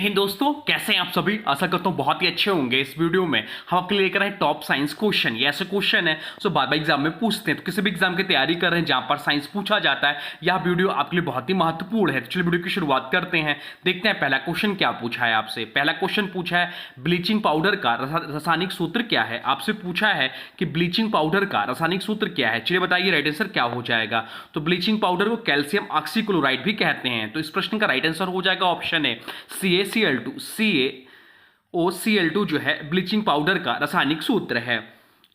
हिंद दोस्तों, कैसे हैं आप सभी। आशा करता हूं बहुत ही अच्छे होंगे। इस वीडियो में हम आपके लिए लेकर आए टॉप साइंस क्वेश्चन। ये ऐसे क्वेश्चन है जो बार बार एग्जाम में पूछते हैं, तो किसी भी एग्जाम की तैयारी कर रहे हैं जहां पर साइंस पूछा जाता है, यह वीडियो आपके लिए बहुत ही महत्वपूर्ण है। तो चलिए वीडियो की शुरुआत करते हैं। देखते हैं पहला क्वेश्चन क्या पूछा है आपसे। पहला क्वेश्चन पूछा है ब्लीचिंग पाउडर का रासायनिक सूत्र क्या है। आपसे पूछा है कि ब्लीचिंग पाउडर का रासायनिक सूत्र क्या है। चलिए बताइए राइट आंसर क्या हो जाएगा। तो ब्लीचिंग पाउडर को कैल्शियम ऑक्सीक्लोराइड भी कहते हैं। तो इस प्रश्न का राइट आंसर हो जाएगा ऑप्शन है CaCl2। CaOCl2 जो है ब्लीचिंग पाउडर का रासायनिक सूत्र है।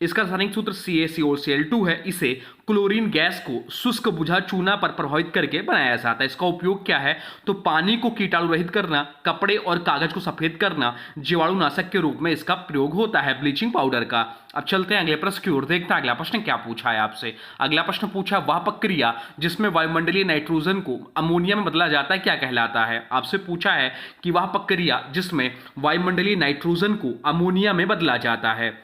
इसका रासायनिक सूत्र CaCO2 है। इसे क्लोरीन गैस को शुष्क बुझा चूना पर प्रभावित करके बनाया जाता है। इसका उपयोग क्या है, तो पानी को कीटाणु रहित करना, कपड़े और कागज को सफेद करना, जीवाणुनाशक के रूप में इसका प्रयोग होता है ब्लीचिंग पाउडर का। अब चलते हैं अगले प्रश्न की ओर। देखते हैं अगला प्रश्न क्या पूछा है आपसे। अगला प्रश्न पूछा वह प्रक्रिया जिसमें वायुमंडलीय नाइट्रोजन को अमोनिया में बदला जाता है क्या कहलाता है। आपसे पूछा है कि वह प्रक्रिया जिसमें वायुमंडलीय नाइट्रोजन को अमोनिया में बदला जाता है।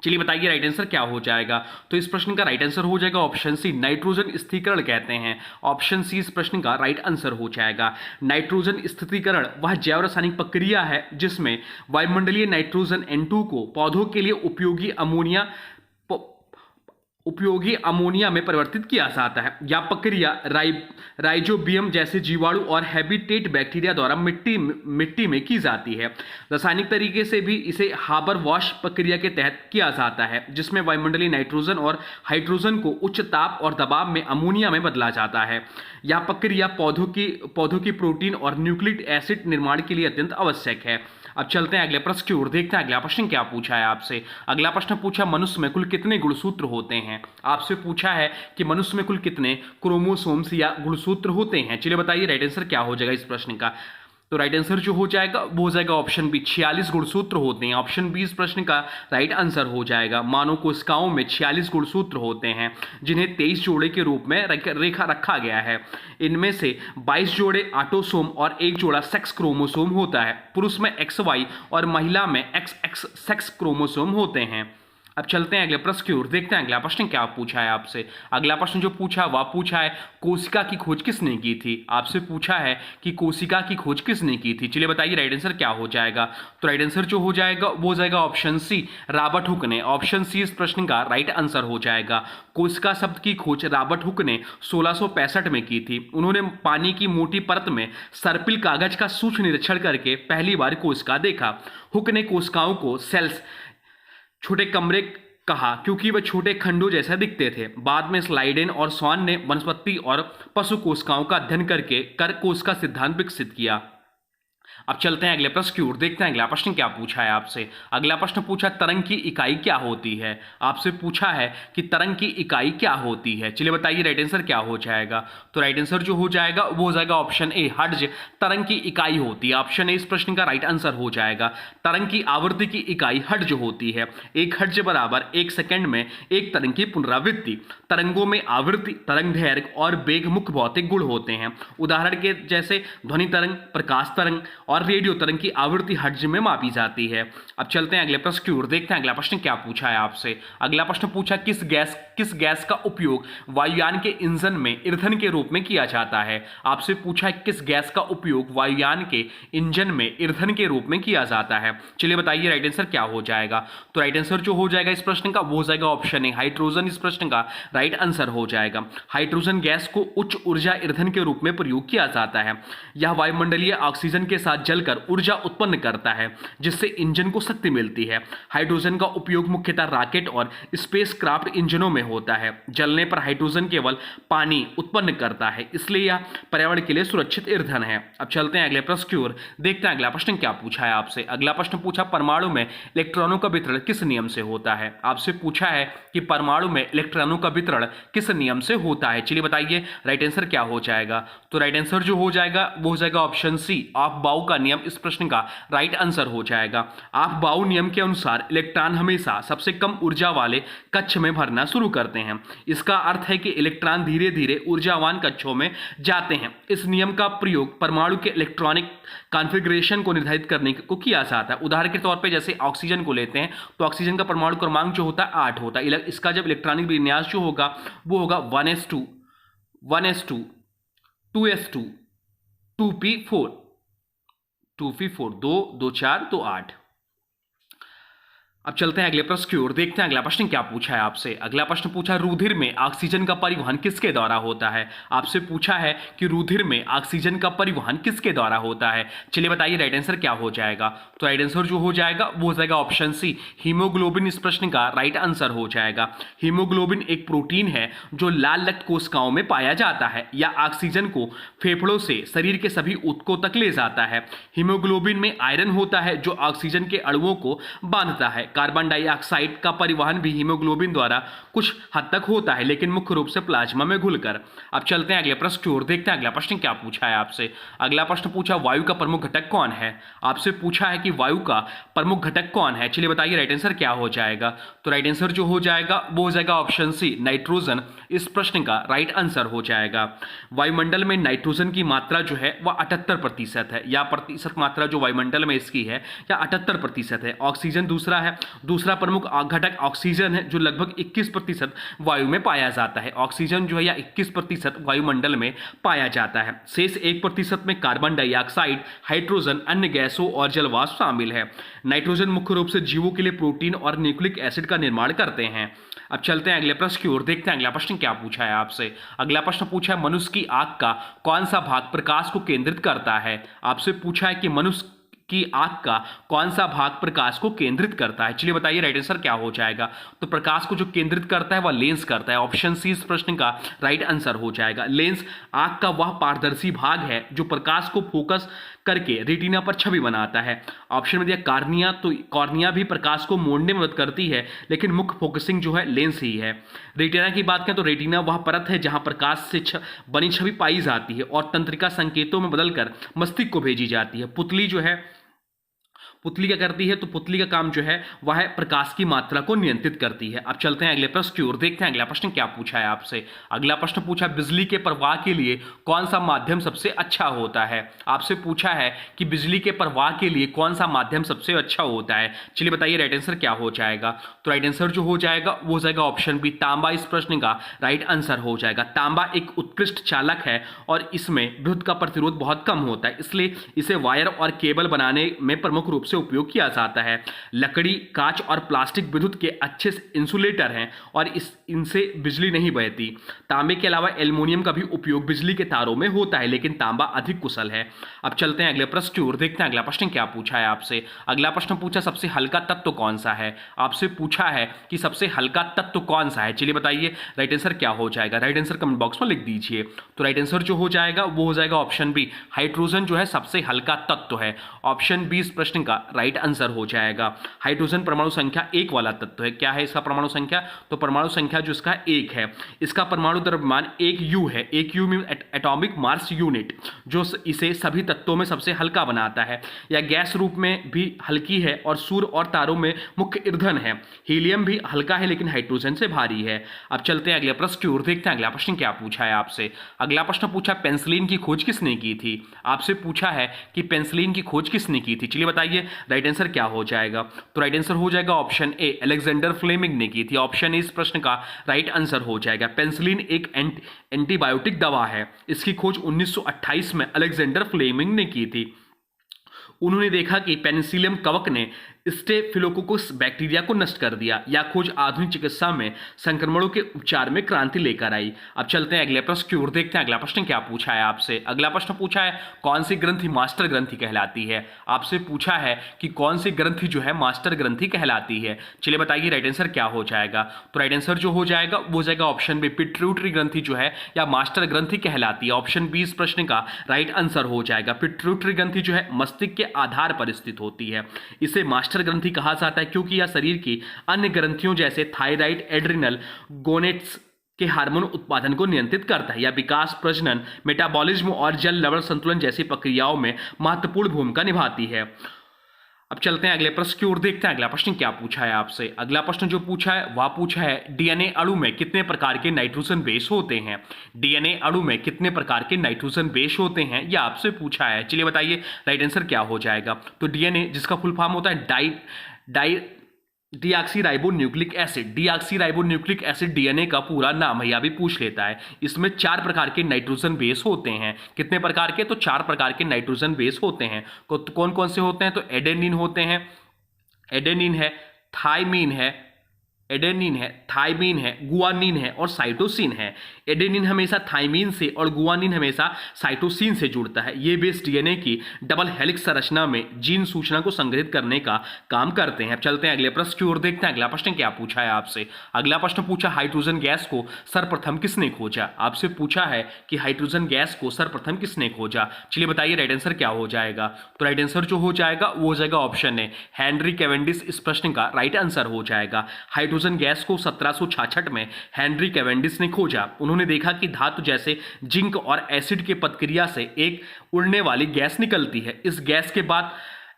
चलिए बताइए राइट आंसर क्या हो जाएगा। तो इस प्रश्न का राइट आंसर हो जाएगा ऑप्शन सी, नाइट्रोजन स्थिरीकरण कहते हैं। ऑप्शन सी इस प्रश्न का राइट आंसर हो जाएगा। नाइट्रोजन स्थिरीकरण वह जैव रासायनिक प्रक्रिया है जिसमें वायुमंडलीय नाइट्रोजन N2 को पौधों के लिए उपयोगी अमोनिया में परिवर्तित किया जाता है। यह प्रक्रिया राइजोबियम जैसे जीवाणु और हैबिटेट बैक्टीरिया द्वारा मिट्टी में की जाती है। रासायनिक तरीके से भी इसे हाबर वॉश प्रक्रिया के तहत किया जाता है, जिसमें वायुमंडलीय नाइट्रोजन और हाइड्रोजन को उच्च ताप और दबाव में अमोनिया में बदला जाता है। यह प्रक्रिया पौधों की प्रोटीन और न्यूक्लिक एसिड निर्माण के लिए अत्यंत आवश्यक है। अब चलते हैं अगले प्रश्न की ओर। देखते हैं अगला प्रश्न क्या पूछा है आपसे। अगला प्रश्न पूछा मनुष्य में कुल कितने गुणसूत्र होते हैं। आपसे पूछा है कि मनुष्य में कुल कितने क्रोमोसोम्स या गुणसूत्र होते हैं। चलिए बताइए राइट आंसर क्या हो जाएगा इस प्रश्न का। तो राइट आंसर जो हो जाएगा वो हो जाएगा ऑप्शन बी, 46 गुणसूत्र होते हैं। ऑप्शन बी इस प्रश्न का राइट आंसर हो जाएगा। मानव कोशिकाओं में 46 गुणसूत्र होते हैं, जिन्हें 23 जोड़े के रूप में रेखा रखा गया है। इनमें से 22 जोड़े ऑटोसोम और एक जोड़ा सेक्स क्रोमोसोम होता है। पुरुष में XY और महिला में XX सेक्स क्रोमोसोम होते हैं। अब चलते हैं अगले प्रश्न की ओर। देखते हैं अगला प्रश्न क्या पूछा है आपसे। अगला प्रश्न जो पूछा वह पूछा है कोशिका की खोज किसने की थी। आपसे पूछा है कि कोशिका की खोज किसने की थी। चलिए बताइए राइट आंसर क्या हो जाएगा। तो राइट आंसर जो हो जाएगा वो हो जाएगा ऑप्शन सी, रॉबर्ट हुक ने। ऑप्शन सी इस प्रश्न का राइट आंसर हो जाएगा। कोशिका शब्द की खोज रॉबर्ट हुक ने 1665 में की थी। उन्होंने पानी की मोटी परत में सर्पिल कागज का सूक्ष्म निरीक्षण करके पहली बार कोशिका देखा। हुक ने कोशिकाओं को सेल्स छोटे कमरे कहा क्योंकि वे छोटे खंडों जैसा दिखते थे। बाद में स्लाइडेन और स्वान ने वनस्पति और पशु कोशिकाओं का अध्ययन करके कोशिका सिद्धांत विकसित किया। अब चलते हैं अगले प्रश्न की ओर। देखते हैं अगला प्रश्न क्या पूछा है आपसे। अगला प्रश्न पूछा तरंग की इकाई क्या होती है। आपसे पूछा है कि तरंग की इकाई क्या होती है। चलिए बताइए राइट आंसर क्या हो जाएगा। तो राइट आंसर जो हो जाएगा वो हो जाएगा ऑप्शन ए, हर्ट्ज तरंग की इकाई होती है। ऑप्शन ए इस प्रश्न का राइट आंसर हो जाएगा। तरंग की आवृत्ति की इकाई हर्ट्ज होती है। एक हर्ट्ज बराबर 1 सेकंड में एक तरंग की पुनरावृत्ति। तरंगों में आवृत्ति, तरंग दैर्घ्य और वेग मुख्य भौतिक गुण होते हैं। उदाहरण के जैसे ध्वनि तरंग, प्रकाश तरंग और रेडियो तरंग की आवृत्ति हर्ट्ज में मापी जाती है। अब चलते हैं अगले प्रश्न की ओर। देखते हैं अगला प्रश्न क्या पूछा है आपसे। अगला प्रश्न पूछा किस गैस का उपयोग वायुयान के इंजन में ईंधन के रूप में किया जाता है। आपसे पूछा है किस गैस का उपयोग वायुयान के इंजन में ईंधन के रूप में किया जाता है। चलिए बताइए राइट आंसर क्या हो जाएगा। तो राइट आंसर जो हो जाएगा इस प्रश्न का वो हो जाएगा ऑप्शन ए, हाइड्रोजन इस प्रश्न का राइट आंसर हो जाएगा। हाइड्रोजन गैस को उच्च ऊर्जा ईंधन के रूप में प्रयोग किया जाता है। यह वायुमंडलीय ऑक्सीजन के साथ जलकर ऊर्जा उत्पन्न करता है, जिससे इंजन को शक्ति मिलती है। हाइड्रोजन का उपयोग मुख्यतः रॉकेट और स्पेसक्राफ्ट इंजनों में होता है। जलने पर हाइड्रोजन केवल पानी उत्पन्न करता है, इसलिए यह पर्यावरण के लिए सुरक्षित ईंधन है। अब चलते हैं अगले प्रश्न की ओर। देखते हैं अगला प्रश्न क्या पूछा है आपसे। अगला प्रश्न पूछा परमाणु में इलेक्ट्रॉनों का वितरण किस नियम से होता है। आपसे पूछा है कि परमाणु में इलेक्ट्रॉनों का वितरण किस नियम से होता है। चलिए बताइए राइट आंसर क्या हो जाएगा। तो राइट आंसर जो हो जाएगा वो हो जाएगा ऑप्शन सी, ऑफ बाउ का नियम इस प्रश्न का राइट आंसर हो जाएगा। ऑफ बाउ नियम के अनुसार इलेक्ट्रॉन हमेशा सबसे कम ऊर्जा वाले कक्ष में भरना शुरू करते हैं। इसका अर्थ है कि इलेक्ट्रॉन धीरे धीरे ऊर्जावान कक्षों में जाते हैं। इस नियम का प्रयोग परमाणु के इलेक्ट्रॉनिक कॉन्फ़िगरेशन को निर्धारित करने को किया जाता है। उदाहरण के तौर पे जैसे ऑक्सीजन को लेते हैं तो ऑक्सीजन का परमाणु क्रमांक जो होता है 8 होता है। इसका जब इलेक्ट्रॉनिक विन्यास जो होगा वो होगा 1s2 1s2 2s2 2p4 2 4 2 2 4 2 8। अब चलते हैं अगले प्रश्न की ओर, देखते हैं अगला प्रश्न क्या पूछा है आपसे। अगला प्रश्न पूछा, रुधिर में ऑक्सीजन का परिवहन किसके द्वारा होता है। आपसे पूछा है कि रुधिर में ऑक्सीजन का परिवहन किसके द्वारा होता है। चलिए बताइए राइट आंसर क्या हो जाएगा। तो राइट आंसर जो हो जाएगा वो हो जाएगा ऑप्शन सी, हीमोग्लोबिन इस प्रश्न का राइट आंसर हो जाएगा। हीमोग्लोबिन एक प्रोटीन है जो लाल रक्त कोशिकाओं में पाया जाता है या ऑक्सीजन को फेफड़ों से शरीर के सभी ऊतकों तक ले जाता है। हीमोग्लोबिन में आयरन होता है जो ऑक्सीजन के अणुओं को बांधता है। कार्बन डाइऑक्साइड का परिवहन भी हीमोग्लोबिन द्वारा कुछ हद तक होता है, लेकिन मुख्य रूप से प्लाज्मा में घुलकर। अब चलते हैं अगले प्रश्न की ओर, देखते हैं अगला प्रश्न क्या पूछा है आपसे। अगला प्रश्न पूछा, वायु का प्रमुख घटक कौन है। आपसे पूछा है कि वायु का प्रमुख घटक कौन है। चलिए बताइए राइट आंसर क्या हो जाएगा। तो राइट आंसर जो हो जाएगा वो हो जाएगा ऑप्शन सी, नाइट्रोजन इस प्रश्न का राइट आंसर हो जाएगा। वायुमंडल में नाइट्रोजन की मात्रा जो है वह 78% है, या प्रतिशत मात्रा जो वायुमंडल में इसकी है या 78% है। ऑक्सीजन दूसरा है, दूसरा प्रमुख घटक ऑक्सीजन है जो लगभग 21% वायु में पाया जाता है। ऑक्सीजन जो है या 21% वायुमंडल में पाया जाता है। शेष 1% में कार्बन डाइऑक्साइड, हाइड्रोजन, अन्य गैसों और जलवाष्प शामिल है। नाइट्रोजन मुख्य रूप से जीवों के लिए प्रोटीन और न्यूक्लिक एसिड का निर्माण करते हैं। अब चलते हैं अगले प्रश्न की ओर, देखते हैं अगला प्रश्न क्या पूछा है आपसे। अगला प्रश्न पूछा है, मनुष्य की आंख का कौन सा भाग प्रकाश को केंद्रित करता है। आपसे पूछा है कि मनुष्य की आंख का कौन सा भाग प्रकाश को केंद्रित करता है। चलिए बताइए राइट आंसर क्या हो जाएगा। तो प्रकाश को जो केंद्रित करता है वह लेंस करता है। ऑप्शन सी इस प्रश्न का राइट आंसर हो जाएगा। लेंस आंख का वह पारदर्शी भाग है जो प्रकाश को फोकस करके रेटिना पर छवि बनाता है। ऑप्शन में दिया कॉर्निया, तो कॉर्निया भी प्रकाश को मोड़ने में मदद करती है, लेकिन मुख्य फोकसिंग जो है लेंस ही है। रेटिना की बात करें तो रेटिना वह परत है जहां प्रकाश से बनी छवि पाई जाती है और तंत्रिका संकेतों में बदलकर मस्तिष्क को भेजी जाती है। पुतली जो है, पुतली क्या करती है, तो पुतली का काम जो है वह प्रकाश की मात्रा को नियंत्रित करती है। अब चलते हैं अगले प्रश्न की ओर, देखते हैं अगला प्रश्न क्या पूछा है आपसे। अगला प्रश्न पूछा, बिजली के प्रवाह के लिए कौन सा माध्यम सबसे अच्छा होता है। आपसे पूछा है कि बिजली के प्रवाह के लिए कौन सा माध्यम सबसे अच्छा होता है। चलिए बताइए राइट आंसर क्या हो जाएगा। तो राइट आंसर जो हो जाएगा वो हो जाएगा ऑप्शन बी, तांबा इस प्रश्न का राइट आंसर हो जाएगा। तांबा एक उत्कृष्ट चालक है और इसमें विद्युत का प्रतिरोध बहुत कम होता है, इसलिए इसे वायर और केबल बनाने में प्रमुख रूप से उपयोग किया जाता है। लकड़ी, कांच और प्लास्टिक विद्युत के अच्छे इंसुलेटर हैं और इनसे बिजली नहीं बहती। तांबे के अलावा एल्युमिनियम का भी उपयोग बिजली के तारों में होता है, लेकिन तांबा अधिक कुशल है। अब चलते हैं अगले प्रश्न की ओर, देखते हैं अगला प्रश्न क्या पूछा है आपसे। अगला प्रश्न पूछा, सबसे हल्का तत्व कौन सा है। आपसे पूछा है कि सबसे हल्का तत्व कौन सा है। चलिए बताइए राइट आंसर क्या हो जाएगा। राइट आंसर कमेंट बॉक्स में लिख दीजिए। तो राइट आंसर जो हो जाएगा वो हो जाएगा ऑप्शन बी, हाइड्रोजन जो है सबसे हल्का तत्व है। ऑप्शन बी इस प्रश्न का राइट आंसर हो जाएगा। हाइड्रोजन परमाणु संख्या 1 वाला तत्व है। क्या है इसका परमाणु संख्या, तो परमाणु संख्या जो इसका 1 है। इसका परमाणु द्रव्यमान 1 U है। 1 U में एटॉमिक मास यूनिट, जो इसे सभी तत्वों में सबसे हल्का बनाता है। यह गैस रूप में भी हल्की है और सूर्य और तारों में मुख्य ईंधन है। हीलियम भी हल्का है लेकिन हाइड्रोजन से भारी है। अब चलते हैं अगले प्रश्न की ओर, देखते हैं अगला प्रश्न क्या पूछा है आपसे। अगला प्रश्न पूछा, पेंसिलिन की खोज किसने की थी। आपसे पूछा है कि पेंसिलिन की खोज किसने की थी। चलिए बताइए राइट आंसर क्या हो जाएगा। तो राइट आंसर हो जाएगा ऑप्शन ए, अलेक्जेंडर फ्लेमिंग ने की थी। ऑप्शन ए इस प्रश्न का राइट आंसर हो जाएगा। पेंसिलिन एक एंटीबायोटिक दवा है। इसकी खोज 1928 में अलेक्जेंडर फ्लेमिंग ने की थी। उन्होंने देखा कि पेनिसिलियम कवक ने स्टेफिलोकोकस बैक्टीरिया को नष्ट कर दिया। यह खोज आधुनिक चिकित्सा में संक्रमणों के उपचार में क्रांति लेकर आई। अब चलते हैं अगले प्रश्न की ओर, देखते हैं अगला प्रश्न क्या पूछा है आपसे। अगला प्रश्न पूछा है, कौन सी ग्रंथि मास्टर ग्रंथि कहलाती है। आपसे पूछा है कि कौन सी ग्रंथि जो है मास्टर ग्रंथि कहलाती है। चलिए बताइए राइट आंसर क्या हो जाएगा। तो राइट आंसर जो हो जाएगा वो हो जाएगा ऑप्शन बी, पिट्यूटरी ग्रंथि जो है या मास्टर ग्रंथि कहलाती है। ऑप्शन बी इस प्रश्न का राइट आंसर हो जाएगा। पिट्यूटरी ग्रंथि जो है मस्तिष्क के आधार पर स्थित होती है। इसे मास्टर ग्रंथि कहा जाता है क्योंकि यह शरीर की अन्य ग्रंथियों जैसे थायराइड, एड्रिनल, गोनेट्स के हार्मोन उत्पादन को नियंत्रित करता है। यह विकास, प्रजनन, मेटाबॉलिज्म और जल लवण संतुलन जैसी प्रक्रियाओं में महत्वपूर्ण भूमिका निभाती है। अब चलते हैं अगले प्रश्न की ओर, देखते हैं अगला प्रश्न क्या पूछा है आपसे। अगला प्रश्न जो पूछा है वह पूछा है, डीएनए अणु में कितने प्रकार के नाइट्रोजन बेस होते हैं। डीएनए अणु में कितने प्रकार के नाइट्रोजन बेस होते हैं यह आपसे पूछा है। चलिए बताइए राइट आंसर क्या हो जाएगा। तो डीएनए जिसका फुल फॉर्म होता है deoxyribonucleic acid. Deoxyribonucleic acid DNA का पूरा नाम है, या भी पूछ लेता है। इसमें 4 प्रकार के नाइट्रोजन बेस होते हैं। कितने प्रकार के? तो 4 प्रकार के नाइट्रोजन बेस होते हैं। कौन कौन से होते हैं? तो एडेनिन होते हैं, एडेनिन है, थाइमीन है, एडेनिन है, थाइमीन है, गुआनिन है और साइटोसिन है। एडेनिन हमेशा थाइमीन से और गुआनिन हमेशा साइटोसिन से जुड़ता है। ये बेस डीएनए की डबल हेलिक्स संरचना में जीन सूचना को संग्रहित करने का काम करते हैं। अब चलते हैं अगले प्रश्न की ओर, देखते हैं अगला प्रश्न क्या पूछा है आपसे। अगला प्रश्न पूछा, हाइड्रोजन गैस को सर्वप्रथम किसने खोजा? आपसे पूछा है कि हाइड्रोजन गैस को सर्वप्रथम किसने खोजा। चलिए बताइए राइट आंसर क्या हो जाएगा। तो राइट आंसर जो हो जाएगा वो हो जाएगा ऑप्शन है हेनरी कैवेंडिश। इस प्रश्न का राइट आंसर हो जाएगा। हाइड्रोजन गैस को 1766 में हेनरी कैवेंडिश ने खोजा। उन्होंने देखा कि धातु जैसे जिंक और एसिड के प्रतिक्रिया से एक उड़ने वाली गैस निकलती है।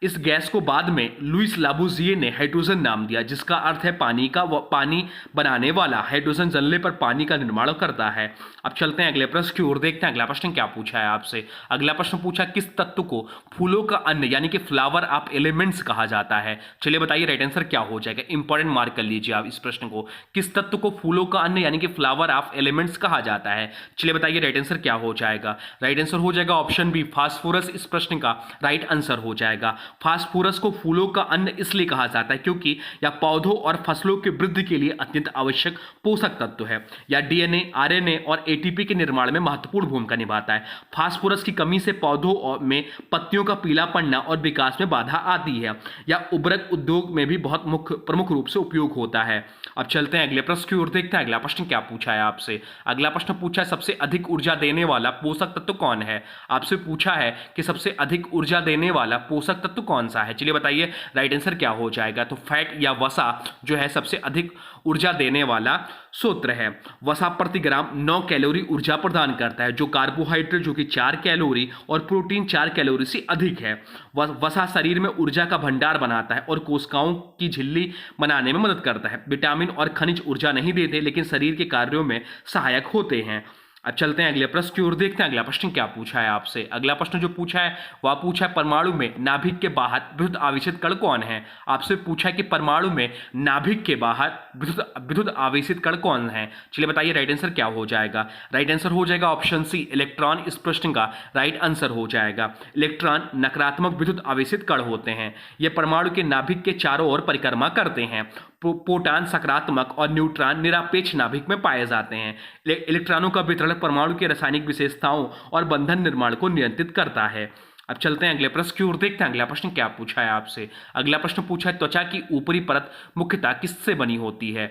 इस गैस को बाद में लुइस लाबुजिए ने हाइड्रोजन नाम दिया, जिसका अर्थ है पानी बनाने वाला। हाइड्रोजन जलने पर पानी का निर्माण करता है। अब चलते हैं अगले प्रश्न की ओर, देखते हैं अगला प्रश्न क्या पूछा है आपसे। अगला प्रश्न पूछा, किस तत्व को फूलों का अन्न यानी कि फ्लावर ऑफ एलिमेंट्स कहा जाता है। चलिए बताइए राइट आंसर क्या हो जाएगा। इंपॉर्टेंट मार्क कर लीजिए आप इस प्रश्न को। किस तत्व को फूलों का अन्न यानी कि फ्लावर ऑफ एलिमेंट्स कहा जाता है। चलिए बताइए राइट आंसर क्या हो जाएगा। राइट आंसर हो जाएगा ऑप्शन बी, फास्फोरस। इस प्रश्न का राइट आंसर हो जाएगा। फास्फोरस को फूलों का अन्न इसलिए कहा जाता है क्योंकि यह पौधों और फसलों की वृद्धि के लिए अत्यंत आवश्यक पोषक तत्व है। यह डीएनए, आरएनए और एटीपी के निर्माण में महत्वपूर्ण भूमिका निभाता है। फास्फोरस की कमी से पौधों में पत्तियों का पीला पड़ना और विकास में बाधा आती है। यह उर्वरक उद्योग में भी बहुत प्रमुख रूप से उपयोग होता है। अब चलते हैं अगले प्रश्न की ओर, देखते हैं अगला प्रश्न क्या पूछा है आपसे। अगला प्रश्न पूछा है, सबसे अधिक ऊर्जा देने वाला पोषक तत्व कौन है। आपसे पूछा है कि सबसे अधिक ऊर्जा देने वाला पोषक तत्व कौन सा है। चलिए बताइए राइट आंसर क्या हो जाएगा। तो फैट या वसा जो है सबसे अधिक ऊर्जा देने वाला सूत्र है। वसा प्रति ग्राम 9 कैलोरी ऊर्जा प्रदान करता है, जो कार्बोहाइड्रेट जो कि 4 कैलोरी और प्रोटीन 4 कैलोरी से अधिक है। वसा शरीर में ऊर्जा का भंडार बनाता है और कोशिकाओं की झिल्ली बनाने में मदद करता है। विटामिन और खनिज ऊर्जा नहीं देते, लेकिन शरीर के कार्यों में सहायक होते हैं। अब चलते हैं अगले प्रश्न की ओर, देखते हैं अगला प्रश्न क्या पूछा है आपसे। अगला प्रश्न जो पूछा है वह पूछा है, परमाणु में नाभिक के बाहर विद्युत आवेशित कण कौन है। आपसे पूछा है कि परमाणु में नाभिक के बाहर विद्युत आवेशित कण कौन है। चलिए बताइए राइट आंसर क्या हो जाएगा। राइट आंसर हो जाएगा ऑप्शन सी, इलेक्ट्रॉन। इस प्रश्न का राइट आंसर हो जाएगा। इलेक्ट्रॉन नकारात्मक विद्युत आवेशित कण होते हैं। ये परमाणु के नाभिक के चारों ओर परिक्रमा करते हैं। प्रोटॉन सकारात्मक और न्यूट्रॉन निरपेक्ष नाभिक में पाए जाते हैं। इलेक्ट्रॉनों का वितरण परमाणु की रासायनिक विशेषताओं और बंधन निर्माण को नियंत्रित करता है। अब चलते हैं अगले प्रश्न की ओर, देखते हैं अगला प्रश्न क्या पूछा है आपसे। अगला प्रश्न पूछा है, त्वचा की ऊपरी परत मुख्यतः किससे बनी होती है।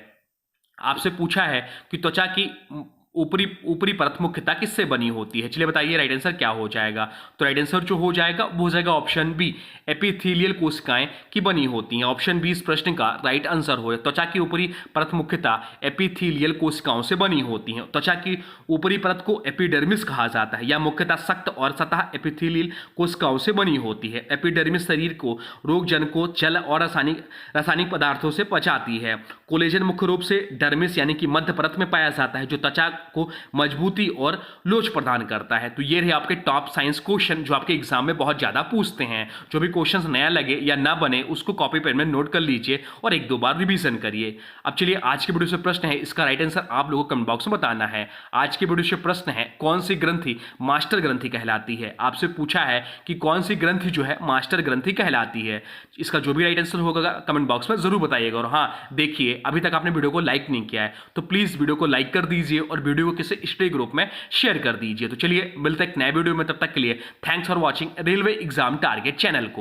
आपसे पूछा है कि त्वचा की ऊपरी परत मुख्यतः किससे बनी होती है। चलिए बताइए राइट आंसर क्या हो जाएगा। तो राइट आंसर जो हो जाएगा वो हो जाएगा ऑप्शन बी, एपिथेलियल कोशिकाएं की बनी होती हैं। ऑप्शन बी इस प्रश्न का राइट आंसर हो। त्वचा की ऊपरी परत मुख्यतः एपिथेलियल कोशिकाओं से बनी होती हैं। त्वचा की ऊपरी परत को एपिडर्मिस कहा जाता है। यह मुख्यतः सख्त और सतह एपिथेलियल कोशिकाओं से बनी होती है। एपिडर्मिस शरीर को रोगजनकों, जल और रासायनिक पदार्थों से बचाती है। कोलेजन मुख्य रूप से डर्मिस यानी कि मध्य परत में पाया जाता है, जो त्वचा को मजबूती और लोच प्रदान करता है। तो ये रहे आपके टॉप साइंस क्वेश्चन जो आपके एग्जाम में बहुत ज्यादा पूछते हैं। जो भी क्वेश्चंस नया लगे या ना बने उसको कॉपी पेन में नोट कर लीजिए और 1-2 बार रिवीजन करिए। अब चलिए आज के वीडियो से प्रश्न है, इसका राइट आंसर आप लोगों को कमेंट बॉक्स में बताना है। आज के वीडियो से प्रश्न है, कौन सी ग्रंथि मास्टर ग्रंथि कहलाती है। आपसे पूछा है कि कौन सी ग्रंथि जो है मास्टर ग्रंथि कहलाती है। इसका जो भी राइट आंसर होगा कमेंट बॉक्स में जरूर बताइएगा। और हाँ देखिए, अभी तक आपने वीडियो को लाइक नहीं किया है तो प्लीज वीडियो को लाइक कर दीजिए और वीडियो को किसी स्टडी ग्रुप में शेयर कर दीजिए। तो चलिए मिलते हैं एक नए वीडियो में, तब तक के लिए thanks for watching railway exam target channel को।